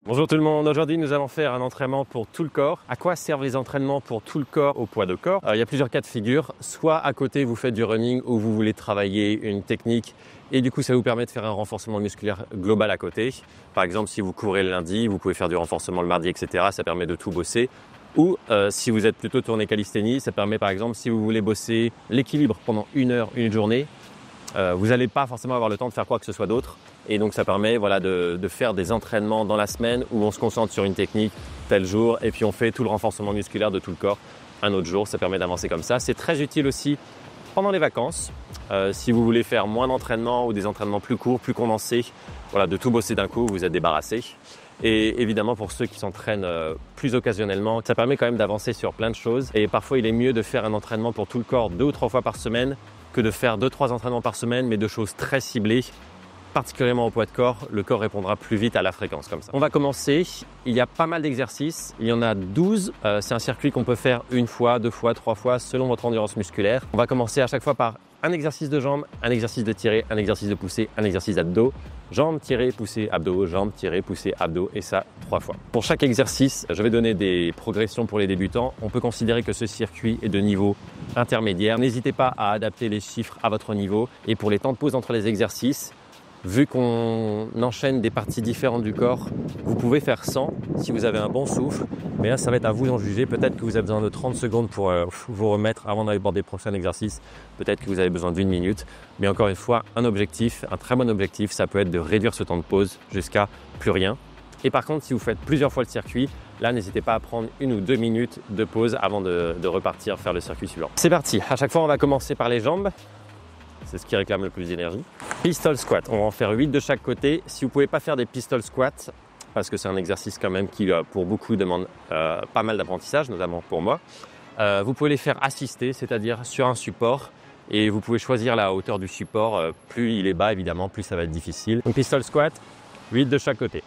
Bonjour tout le monde, aujourd'hui nous allons faire un entraînement pour tout le corps. À quoi servent les entraînements pour tout le corps au poids de corps? Il y a plusieurs cas de figure. Soit à côté vous faites du running où vous voulez travailler une technique et du coup ça vous permet de faire un renforcement musculaire global à côté. Par exemple si vous courez le lundi, vous pouvez faire du renforcement le mardi, etc. Ça permet de tout bosser. Ou si vous êtes plutôt tourné calisthénie, ça permet par exemple si vous voulez bosser l'équilibre pendant une heure, une journée, vous n'allez pas forcément avoir le temps de faire quoi que ce soit d'autre. Et donc ça permet de faire des entraînements dans la semaine où on se concentre sur une technique tel jour et puis on fait tout le renforcement musculaire de tout le corps un autre jour. Ça permet d'avancer comme ça. C'est très utile aussi pendant les vacances. Si vous voulez faire moins d'entraînements ou des entraînements plus courts, plus condensés, de tout bosser d'un coup, vous êtes débarrassé. Et évidemment pour ceux qui s'entraînent plus occasionnellement, ça permet quand même d'avancer sur plein de choses. Et parfois il est mieux de faire un entraînement pour tout le corps 2 ou 3 fois par semaine que de faire 2-3 entraînements par semaine mais de choses très ciblées. Particulièrement au poids de corps, le corps répondra plus vite à la fréquence comme ça. On va commencer, il y a pas mal d'exercices, il y en a 12, c'est un circuit qu'on peut faire 1 fois, 2 fois, 3 fois selon votre endurance musculaire. On va commencer à chaque fois par un exercice de jambes, un exercice de tiré, un exercice de poussée, un exercice d'abdos, jambes, tirées, poussée, abdos, jambes, tirées, poussée, abdos et ça 3 fois. Pour chaque exercice, je vais donner des progressions pour les débutants. On peut considérer que ce circuit est de niveau intermédiaire. N'hésitez pas à adapter les chiffres à votre niveau et pour les temps de pause entre les exercices, vu qu'on enchaîne des parties différentes du corps, vous pouvez faire 100 si vous avez un bon souffle. Mais là, ça va être à vous d'en juger. Peut-être que vous avez besoin de 30 secondes pour vous remettre avant d'aborder le prochain exercice. Peut-être que vous avez besoin d'1 minute. Mais encore une fois, un objectif, un très bon objectif, ça peut être de réduire ce temps de pause jusqu'à plus rien. Et par contre, si vous faites plusieurs fois le circuit, là, n'hésitez pas à prendre 1 ou 2 minutes de pause avant de repartir faire le circuit suivant. C'est parti. À chaque fois, on va commencer par les jambes. C'est ce qui réclame le plus d'énergie. Pistol squat, on va en faire 8 de chaque côté. Si vous ne pouvez pas faire des pistol squats, parce que c'est un exercice quand même qui pour beaucoup demande pas mal d'apprentissage, notamment pour moi, vous pouvez les faire assistés, c'est-à-dire sur un support. Et vous pouvez choisir la hauteur du support. Plus il est bas, évidemment, plus ça va être difficile. Donc pistol squat, 8 de chaque côté.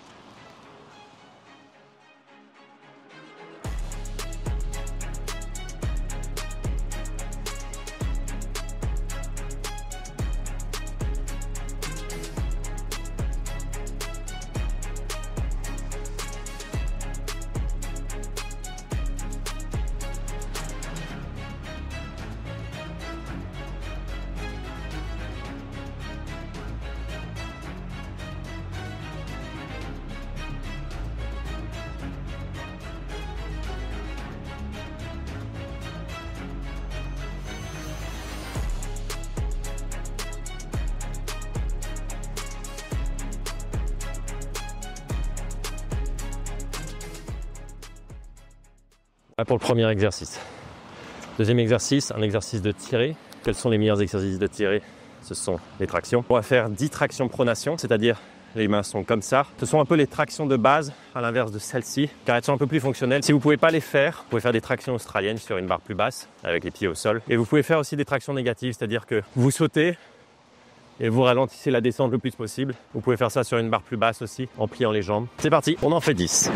Pour le premier exercice. Deuxième exercice, un exercice de tiré. Quels sont les meilleurs exercices de tiré? Ce sont les tractions. On va faire 10 tractions pronation, c'est-à-dire les mains sont comme ça. Ce sont un peu les tractions de base, à l'inverse de celles-ci, car elles sont un peu plus fonctionnelles. Si vous ne pouvez pas les faire, vous pouvez faire des tractions australiennes sur une barre plus basse, avec les pieds au sol. Et vous pouvez faire aussi des tractions négatives, c'est-à-dire que vous sautez et vous ralentissez la descente le plus possible. Vous pouvez faire ça sur une barre plus basse aussi, en pliant les jambes. C'est parti, on en fait 10.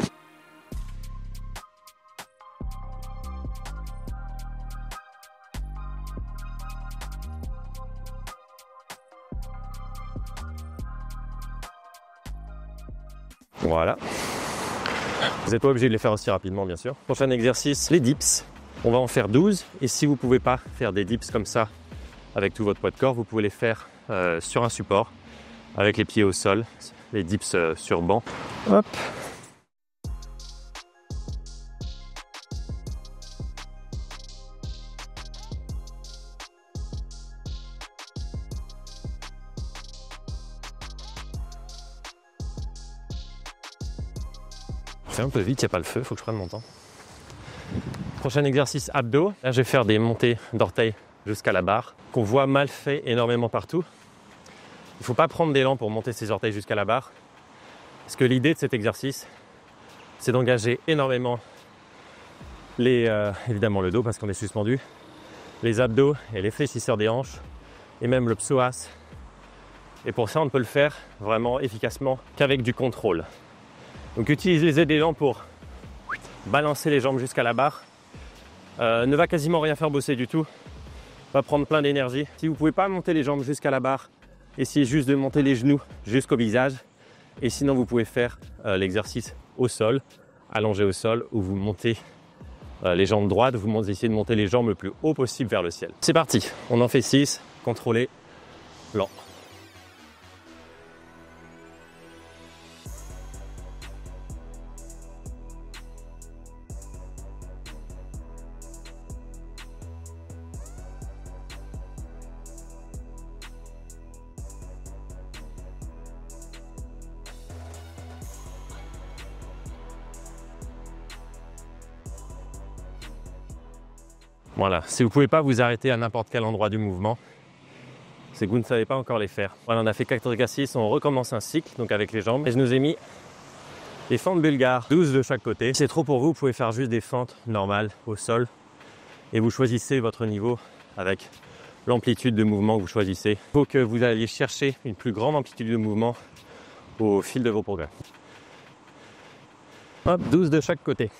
Voilà. Vous n'êtes pas obligé de les faire aussi rapidement, bien sûr. Prochain exercice, les dips. On va en faire 12. Et si vous ne pouvez pas faire des dips comme ça avec tout votre poids de corps, vous pouvez les faire sur un support avec les pieds au sol. Les dips sur banc. Hop. C'est un peu vite, il n'y a pas le feu, il faut que je prenne mon temps. Prochain exercice abdos. Là, je vais faire des montées d'orteils jusqu'à la barre, qu'on voit mal fait énormément partout. Il ne faut pas prendre d'élan pour monter ses orteils jusqu'à la barre. Parce que l'idée de cet exercice, c'est d'engager énormément évidemment le dos parce qu'on est suspendu, les abdos et les fléchisseurs des hanches, et même le psoas. Et pour ça, on ne peut le faire vraiment efficacement qu'avec du contrôle. Donc utilisez l'élan pour balancer les jambes jusqu'à la barre. Ne va quasiment rien faire bosser du tout. Va prendre plein d'énergie. Si vous ne pouvez pas monter les jambes jusqu'à la barre, essayez juste de monter les genoux jusqu'au visage. Et sinon, vous pouvez faire l'exercice au sol, allongé au sol, où vous montez les jambes droites, vous essayez de monter les jambes le plus haut possible vers le ciel. C'est parti, on en fait 6, contrôlé, lent. Voilà, si vous ne pouvez pas vous arrêter à n'importe quel endroit du mouvement, c'est que vous ne savez pas encore les faire. Voilà, on a fait 4 exercices, on recommence un cycle, donc avec les jambes. Et je nous ai mis les fentes bulgares, 12 de chaque côté. Si c'est trop pour vous, vous pouvez faire juste des fentes normales au sol. Et vous choisissez votre niveau avec l'amplitude de mouvement que vous choisissez. Il faut que vous alliez chercher une plus grande amplitude de mouvement au fil de vos progrès. Hop, 12 de chaque côté.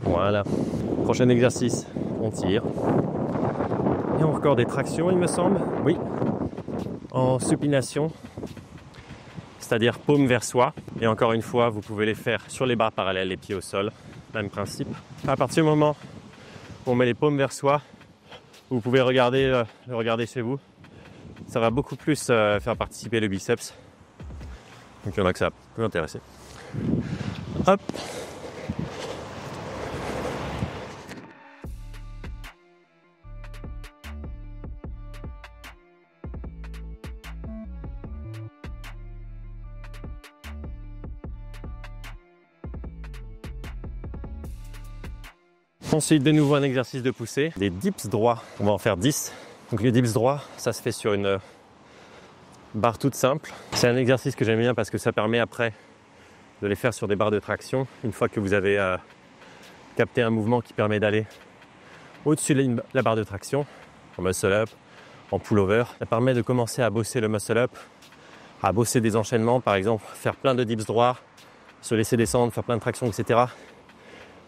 Voilà, prochain exercice, on tire. Et encore des tractions, il me semble. Oui, en supination, c'est-à-dire paume vers soi. Et encore une fois, vous pouvez les faire sur les barres parallèles, les pieds au sol. Même principe. À partir du moment où on met les paumes vers soi, vous pouvez regarder chez vous. Ça va beaucoup plus faire participer le biceps. Donc il y en a que ça peut intéresser. Hop. Ensuite, de nouveau un exercice de poussée, des dips droits, on va en faire 10. Donc les dips droits, ça se fait sur une barre toute simple. C'est un exercice que j'aime bien parce que ça permet après de les faire sur des barres de traction. Une fois que vous avez capté un mouvement qui permet d'aller au-dessus de la barre de traction, en muscle up, en pullover, ça permet de commencer à bosser le muscle up, à bosser des enchaînements, par exemple, faire plein de dips droits, se laisser descendre, faire plein de tractions, etc.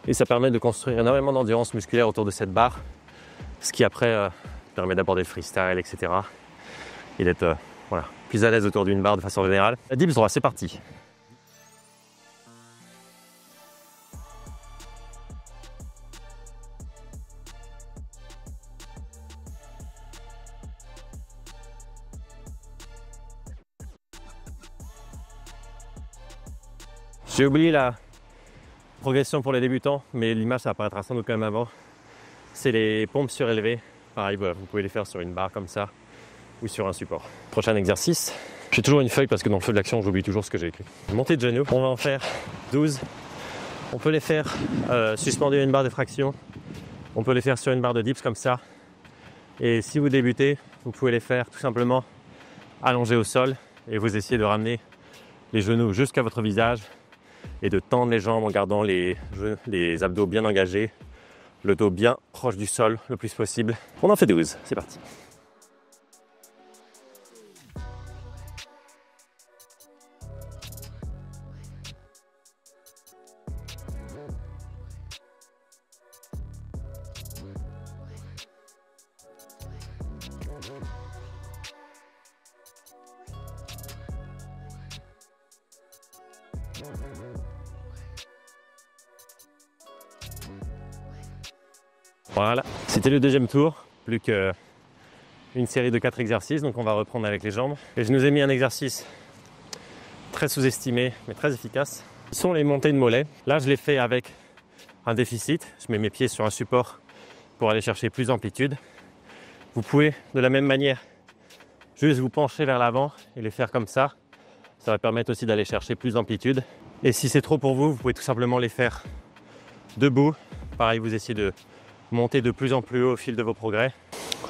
Et ça permet de construire énormément d'endurance musculaire autour de cette barre, ce qui après permet d'aborder le freestyle, etc. Et d'être plus à l'aise autour d'une barre de façon générale. Dips droit, c'est parti. J'ai oublié la progression pour les débutants, mais l'image ça apparaîtra sans doute quand même avant. C'est les pompes surélevées. Pareil, vous pouvez les faire sur une barre comme ça ou sur un support. Prochain exercice. J'ai toujours une feuille parce que dans le feu de l'action, j'oublie toujours ce que j'ai écrit. Montée de genoux, on va en faire 12. On peut les faire suspendus à une barre de traction. On peut les faire sur une barre de dips comme ça. Et si vous débutez, vous pouvez les faire tout simplement allongés au sol et vous essayez de ramener les genoux jusqu'à votre visage et de tendre les jambes en gardant les abdos bien engagés, le dos bien proche du sol le plus possible. On en fait 12, c'est parti. Voilà, c'était le deuxième tour, plus qu'une série de 4 exercices, donc on va reprendre avec les jambes. Et je nous ai mis un exercice très sous-estimé, mais très efficace. Ce sont les montées de mollets. Là, je les fais avec un déficit. Je mets mes pieds sur un support pour aller chercher plus d'amplitude. Vous pouvez, de la même manière, juste vous pencher vers l'avant et les faire comme ça. Ça va permettre aussi d'aller chercher plus d'amplitude. Et si c'est trop pour vous, vous pouvez tout simplement les faire debout. Pareil, vous essayez de monter de plus en plus haut au fil de vos progrès.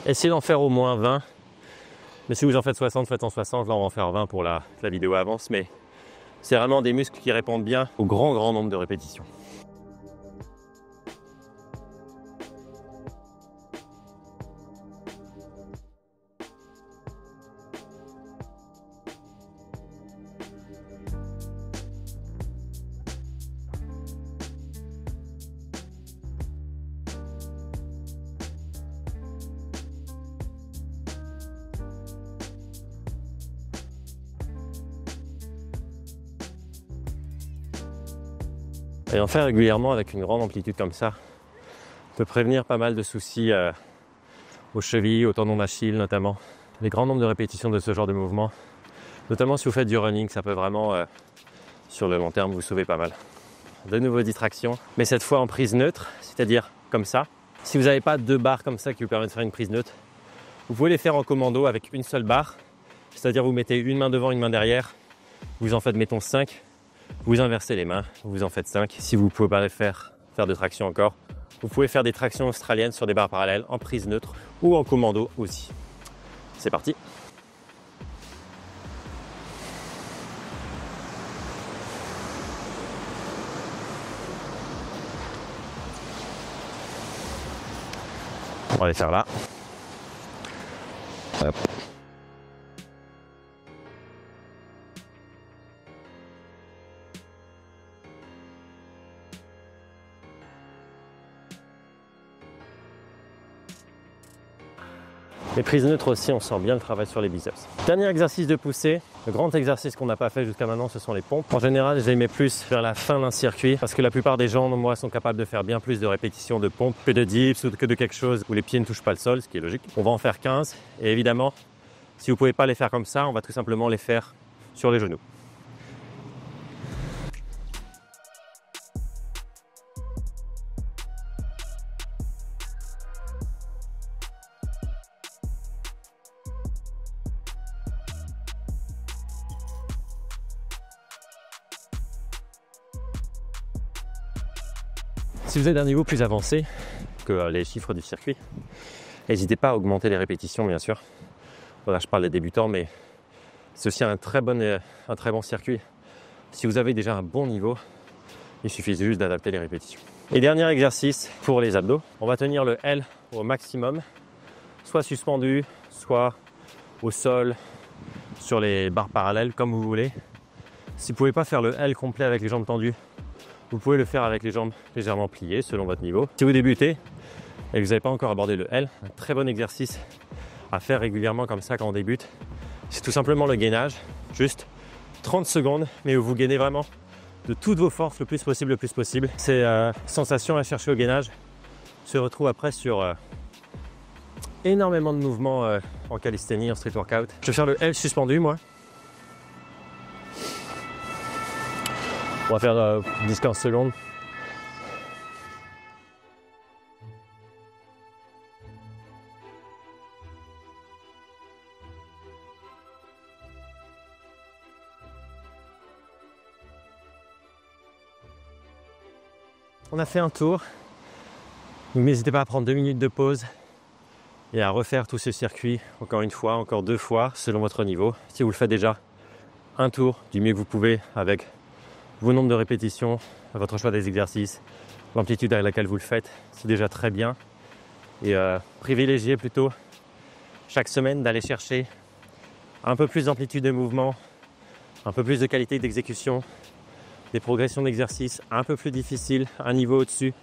Essayez d'en faire au moins 20. Mais si vous en faites 60, faites en 60. Là, on va en faire 20 pour la vidéo avance. Mais c'est vraiment des muscles qui répondent bien au grand nombre de répétitions. Et en faire régulièrement avec une grande amplitude comme ça peut prévenir pas mal de soucis aux chevilles, aux tendons d'Achille notamment. Les grands nombres de répétitions de ce genre de mouvement, notamment si vous faites du running, ça peut vraiment, sur le long terme, vous sauver pas mal. De nouveau distraction, mais cette fois en prise neutre, c'est-à-dire comme ça. Si vous n'avez pas 2 barres comme ça qui vous permettent de faire une prise neutre, vous pouvez les faire en commando avec une seule barre, c'est-à-dire vous mettez une main devant, une main derrière, vous en faites mettons 5, vous inversez les mains, vous en faites 5. Si vous ne pouvez pas les faire de traction encore, vous pouvez faire des tractions australiennes sur des barres parallèles en prise neutre ou en commando aussi. C'est parti. On va les faire là. Hop. Les prises neutres aussi, on sent bien le travail sur les biceps. Dernier exercice de poussée, le grand exercice qu'on n'a pas fait jusqu'à maintenant, ce sont les pompes. En général, je les mets plus vers la fin d'un circuit parce que la plupart des gens, moi, sont capables de faire bien plus de répétitions de pompes que de dips ou que de quelque chose où les pieds ne touchent pas le sol, ce qui est logique. On va en faire 15 et évidemment, si vous ne pouvez pas les faire comme ça, on va tout simplement les faire sur les genoux. Si vous êtes d'un niveau plus avancé que les chiffres du circuit, n'hésitez pas à augmenter les répétitions, bien sûr. Voilà, je parle des débutants, mais c'est aussi un très bon circuit. Si vous avez déjà un bon niveau, il suffit juste d'adapter les répétitions. Et dernier exercice pour les abdos, on va tenir le L au maximum, soit suspendu, soit au sol, sur les barres parallèles, comme vous voulez. Si vous ne pouvez pas faire le L complet avec les jambes tendues, vous pouvez le faire avec les jambes légèrement pliées selon votre niveau. Si vous débutez et que vous n'avez pas encore abordé le L, un très bon exercice à faire régulièrement comme ça quand on débute, c'est tout simplement le gainage, juste 30 secondes, mais où vous gainez vraiment de toutes vos forces le plus possible. Ces sensations à chercher au gainage se retrouvent après sur énormément de mouvements en calisthénie, en street workout. Je vais faire le L suspendu moi. On va faire 10-15 secondes. On a fait un tour. Donc n'hésitez pas à prendre 2 minutes de pause et à refaire tout ce circuit encore une fois, encore 2 fois selon votre niveau. Si vous le faites déjà un tour du mieux que vous pouvez avec vos nombres de répétitions, votre choix des exercices, l'amplitude à laquelle vous le faites, c'est déjà très bien. Et privilégiez plutôt chaque semaine d'aller chercher un peu plus d'amplitude de mouvement, un peu plus de qualité d'exécution, des progressions d'exercice un peu plus difficiles, un niveau au-dessus,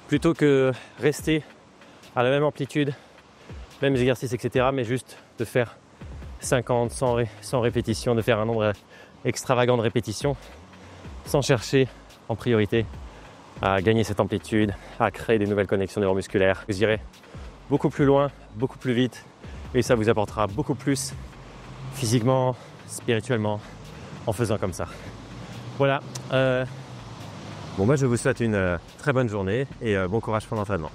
plutôt que rester à la même amplitude, mêmes exercices, etc. Mais juste de faire 50, 100 répétitions, de faire un nombre extravagant de répétitions, sans chercher en priorité à gagner cette amplitude, à créer des nouvelles connexions neuromusculaires. Vous irez beaucoup plus loin, beaucoup plus vite, et ça vous apportera beaucoup plus physiquement, spirituellement, en faisant comme ça. Voilà. Moi je vous souhaite une très bonne journée et bon courage pour l'entraînement.